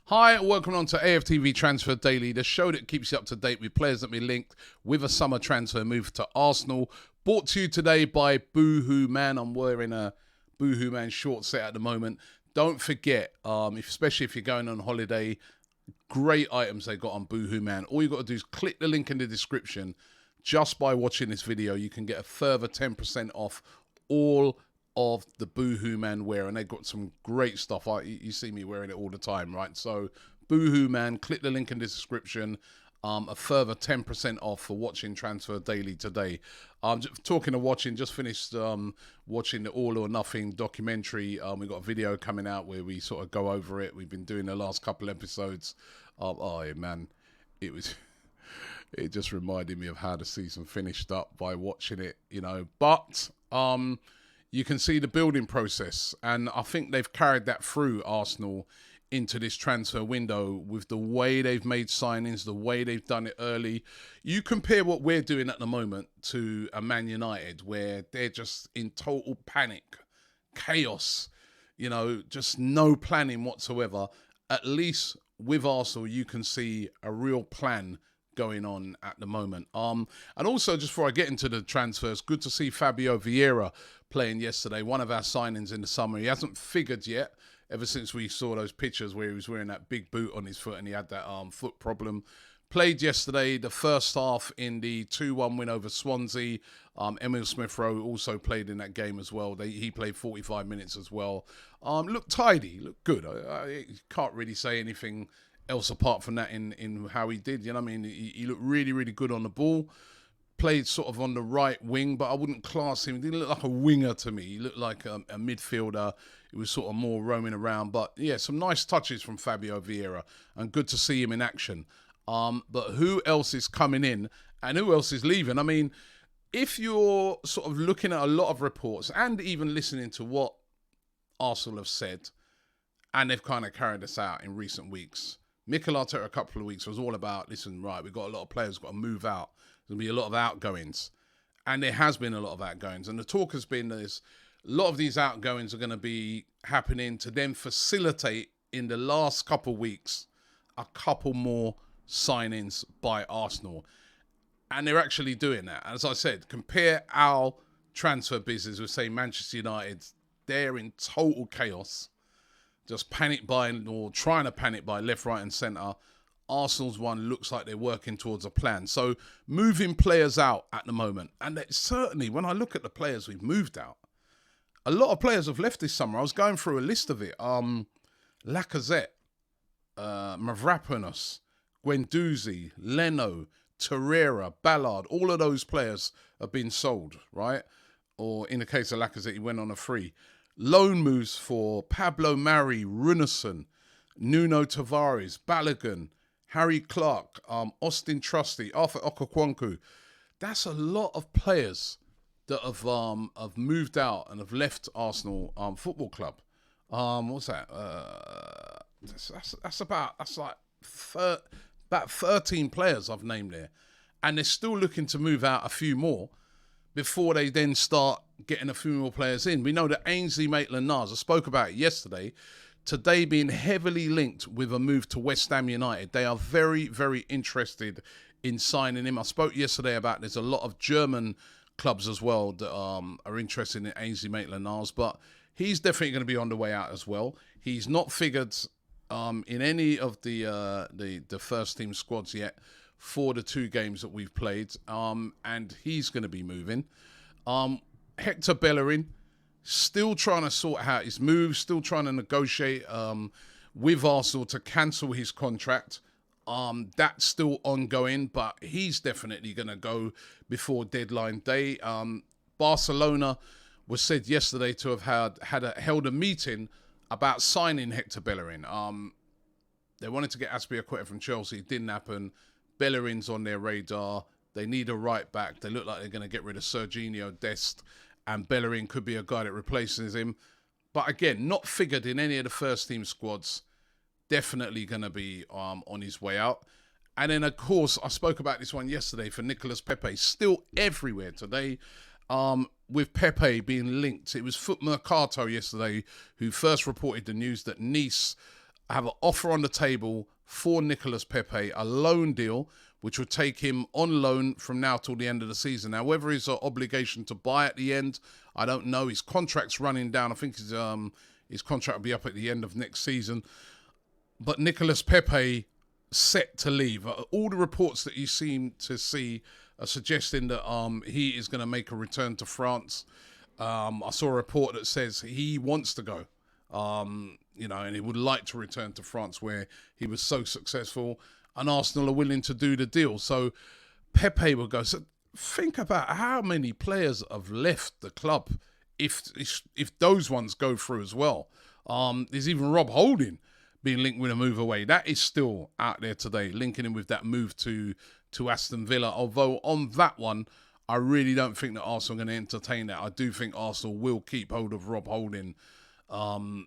Hi, welcome on to AFTV Transfer Daily, the show that keeps you up to date with players that be linked with a summer transfer move to Arsenal. Brought to you today by boohooMAN. I'm wearing a boohooMAN short set at the moment. Don't forget, especially if you're going on holiday, great items they got on boohooMAN. All you got to do is click the link in the description. Just by watching this video, you can get a further 10% off all of the boohooMAN wear, and they've got some great stuff. You see me wearing it all the time, right? So boohooMAN, click the link in the description. A further 10% off for watching Transfer Daily today. Talking of watching, just finished watching the All or Nothing documentary. We've got a video coming out where we sort of go over it. We've been doing the last couple episodes. Man, it just reminded me of how the season finished up by watching it, you know. But you can see the building process, and I think they've carried that through, Arsenal, into this transfer window with the way they've made signings, the way they've done it early. You compare what we're doing at the moment to a Man United, where they're just in total panic, chaos, you know, just no planning whatsoever. At least with Arsenal, you can see a real plan going on at the moment. And also, just before I get into the transfers, good to see Fabio Vieira playing yesterday, one of our signings in the summer. He hasn't figured yet, ever since we saw those pictures where he was wearing that big boot on his foot and he had that foot problem. Played yesterday, the first half in the 2-1 win over Swansea. Emile Smith-Rowe also played in that game as well. He played 45 minutes as well. Looked tidy, looked good. I can't really say anything else apart from that in how he did. You know what I mean? He looked really, really good on the ball. Played sort of on the right wing, but I wouldn't class him. He didn't look like a winger to me. He looked like a midfielder. He was sort of more roaming around. But yeah, some nice touches from Fabio Vieira, and good to see him in action. But who else is coming in and who else is leaving? I mean, if you're sort of looking at a lot of reports and even listening to what Arsenal have said, and they've kind of carried this out in recent weeks, Mikel Arteta a couple of weeks was all about, listen, right, we've got a lot of players got to move out. There's going to be a lot of outgoings. And there has been a lot of outgoings. And the talk has been there's a lot of these outgoings are going to be happening to then facilitate in the last couple of weeks a couple more signings by Arsenal. And they're actually doing that. As I said, compare our transfer business with, say, Manchester United. They're in total chaos. Just panic buying or trying to panic buy left, right and centre. Arsenal's one looks like they're working towards a plan. So moving players out at the moment. And certainly when I look at the players we've moved out, a lot of players have left this summer. I was going through a list of it. Lacazette, Mavropanos, Guendouzi, Leno, Torreira, Ballard, all of those players have been sold, right? Or in the case of Lacazette, he went on a free. Loan moves for Pablo Mari, Runarsson, Nuno Tavares, Balogun, Harry Clark, Austin Trusty, Arthur Okokwanku. That's a lot of players that have moved out and have left Arsenal Football Club. What's that? That's like about 13 players I've named there, and they're still looking to move out a few more before they then start getting a few more players in. We know that Ainsley Maitland-Niles, I spoke about it yesterday, today being heavily linked with a move to West Ham United. They are very, very interested in signing him. I spoke yesterday about there's a lot of German clubs as well that are interested in Ainsley Maitland-Niles, but he's definitely going to be on the way out as well. He's not figured in any of the first team squads yet for the 2 games that we've played, and he's going to be moving. Hector Bellerin, still trying to sort out his moves, still trying to negotiate with Arsenal to cancel his contract. That's still ongoing, but he's definitely going to go before deadline day. Barcelona was said yesterday to have held a meeting about signing Hector Bellerin. They wanted to get Azpilicueta from Chelsea. It didn't happen. Bellerin's on their radar. They need a right back. They look like they're going to get rid of Serginho Dest, and Bellerin could be a guy that replaces him. But again, not figured in any of the first team squads. Definitely going to be on his way out. And then, of course, I spoke about this one yesterday for Nicolas Pepe. Still everywhere today with Pepe being linked. It was Foot Mercato yesterday who first reported the news that Nice I have an offer on the table for Nicolas Pepe, a loan deal, which would take him on loan from now till the end of the season. Now, whether he's an obligation to buy at the end, I don't know. His contract's running down. I think his contract will be up at the end of next season. But Nicolas Pepe set to leave. All the reports that you seem to see are suggesting that he is going to make a return to France. I saw a report that says he wants to go. And he would like to return to France where he was so successful, and Arsenal are willing to do the deal. So Pepe will go. So think about how many players have left the club if those ones go through as well. There's even Rob Holding being linked with a move away. That is still out there today, linking him with that move to Aston Villa. Although on that one, I really don't think that Arsenal are going to entertain that. I do think Arsenal will keep hold of Rob Holding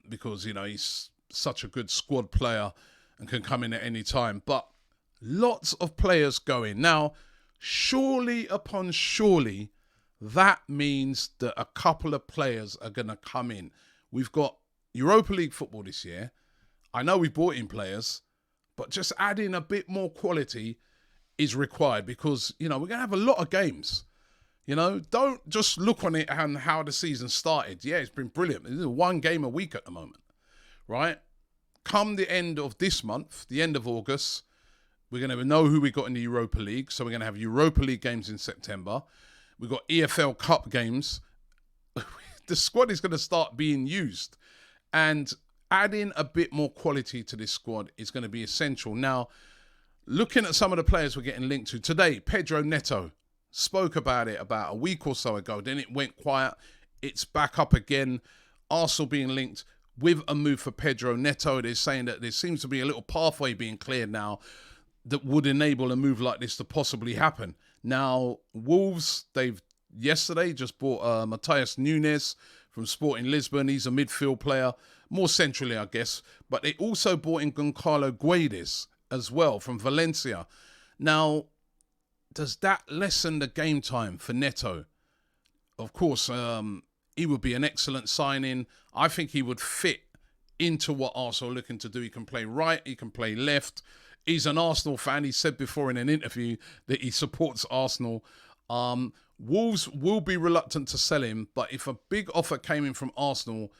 because, he's such a good squad player and can come in at any time. But lots of players going. Now, surely upon surely, that means that a couple of players are going to come in. We've got Europa League football this year. I know we brought in players, but just adding a bit more quality is required because, we're going to have a lot of games. Don't just look on it and how the season started. Yeah, it's been brilliant. This is one game a week at the moment, right? Come the end of this month, the end of August, we're going to know who we got in the Europa League. So we're going to have Europa League games in September. We've got EFL Cup games. The squad is going to start being used. And adding a bit more quality to this squad is going to be essential. Now, looking at some of the players we're getting linked to today, Pedro Neto spoke about it about a week or so ago. Then it went quiet. It's back up again. Arsenal being linked with a move for Pedro Neto. They're saying that there seems to be a little pathway being cleared now that would enable a move like this to possibly happen. Now, Wolves, they've yesterday just bought Matheus Nunes from Sporting Lisbon. He's a midfield player, more centrally, I guess. But they also bought in Goncalo Guedes as well from Valencia. Now, does that lessen the game time for Neto? Of course, he would be an excellent signing. I think he would fit into what Arsenal are looking to do. He can play right, he can play left. He's an Arsenal fan. He said before in an interview that he supports Arsenal. Wolves will be reluctant to sell him, but if a big offer came in from Arsenal,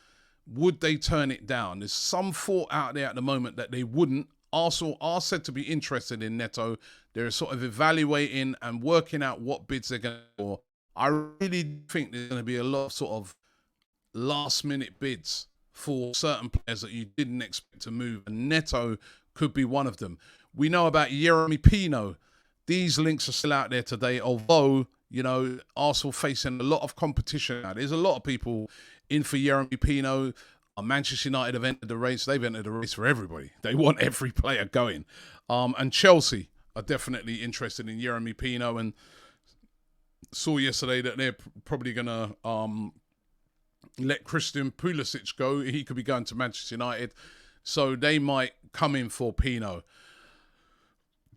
would they turn it down? There's some thought out there at the moment that they wouldn't. Arsenal are said to be interested in Neto. They're sort of evaluating and working out what bids they're going to for. I really think there's going to be a lot of sort of last-minute bids for certain players that you didn't expect to move, and Neto could be one of them. We know about Yeremy Pino. These links are still out there today, although, Arsenal facing a lot of competition now. There's a lot of people in for Yeremy Pino. Manchester United have entered the race. They've entered the race for everybody. They want every player going. And Chelsea are definitely interested in Yeremy Pino, and saw yesterday that they're probably going to let Christian Pulisic go. He could be going to Manchester United. So they might come in for Pino.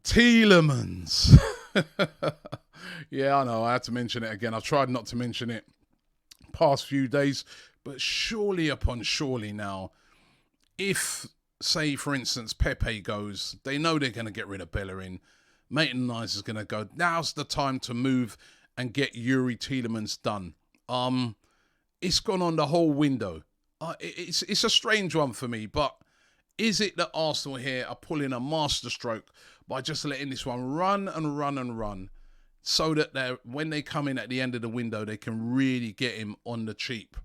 Tielemans. Yeah, I know. I had to mention it again. I've tried not to mention it past few days. But surely upon surely now, if, say, for instance, Pepe goes, they know they're going to get rid of Bellerin. Maitland-Niles is going to go. Now's the time to move and get Yuri Tielemans done. It's gone on the whole window. It's a strange one for me, but is it that Arsenal here are pulling a masterstroke by just letting this one run and run and run so that when they come in at the end of the window, they can really get him on the cheap?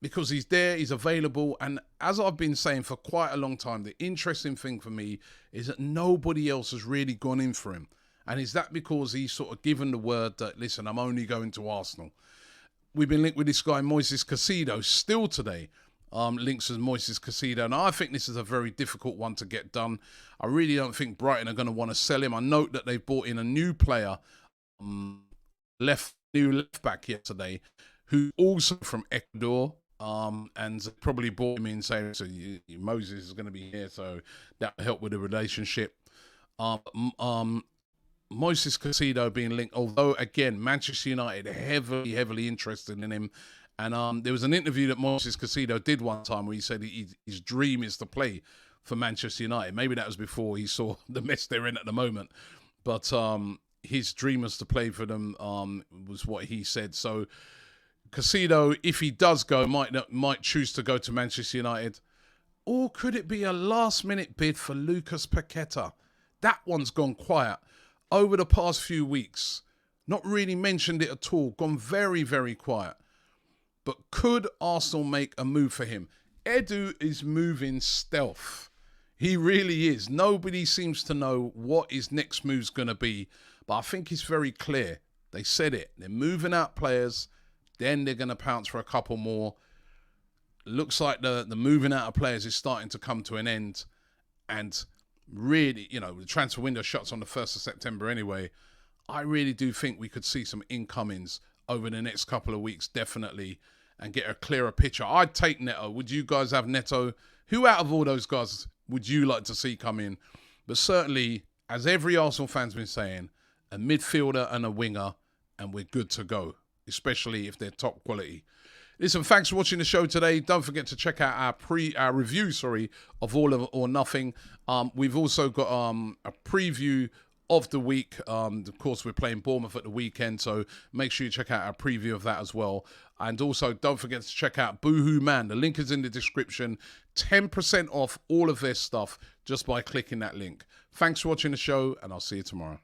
Because he's there, he's available, and as I've been saying for quite a long time, the interesting thing for me is that nobody else has really gone in for him. And is that because he's sort of given the word that, listen, I'm only going to Arsenal? We've been linked with this guy, Moise Kean, still today. Links as Moise Kean. And I think this is a very difficult one to get done. I really don't think Brighton are going to want to sell him. I note that they've brought in a new player, new left back yesterday, who also from Ecuador, and probably brought him in saying, so Moses is going to be here, so that will help with the relationship. Moise Kean being linked, although again, Manchester United heavily interested in him, And there was an interview that Moise Kean did one time where he said his dream is to play for Manchester United. Maybe that was before he saw the mess they're in at the moment. But his dream was to play for them, was what he said. So Kean, if he does go, might choose to go to Manchester United. Or could it be a last-minute bid for Lucas Paqueta? That one's gone quiet over the past few weeks. Not really mentioned it at all. Gone very, very quiet. But could Arsenal make a move for him? Edu is moving stealth. He really is. Nobody seems to know what his next move's going to be. But I think it's very clear. They said it. They're moving out players. Then they're going to pounce for a couple more. Looks like the moving out of players is starting to come to an end. And really, the transfer window shuts on the 1st of September anyway. I really do think we could see some incomings over the next couple of weeks, definitely, and get a clearer picture. I'd take Neto. Would you guys have Neto? Who out of all those guys would you like to see come in? But certainly, as every Arsenal fan's been saying, a midfielder and a winger, and we're good to go, especially if they're top quality. Listen, thanks for watching the show today. Don't forget to check out our review, of All of or Nothing. We've also got a preview of the week. Of course, we're playing Bournemouth at the weekend, so make sure you check out our preview of that as well. And also, don't forget to check out boohooMAN. The link is in the description. 10% off all of their stuff just by clicking that link. Thanks for watching the show, and I'll see you tomorrow.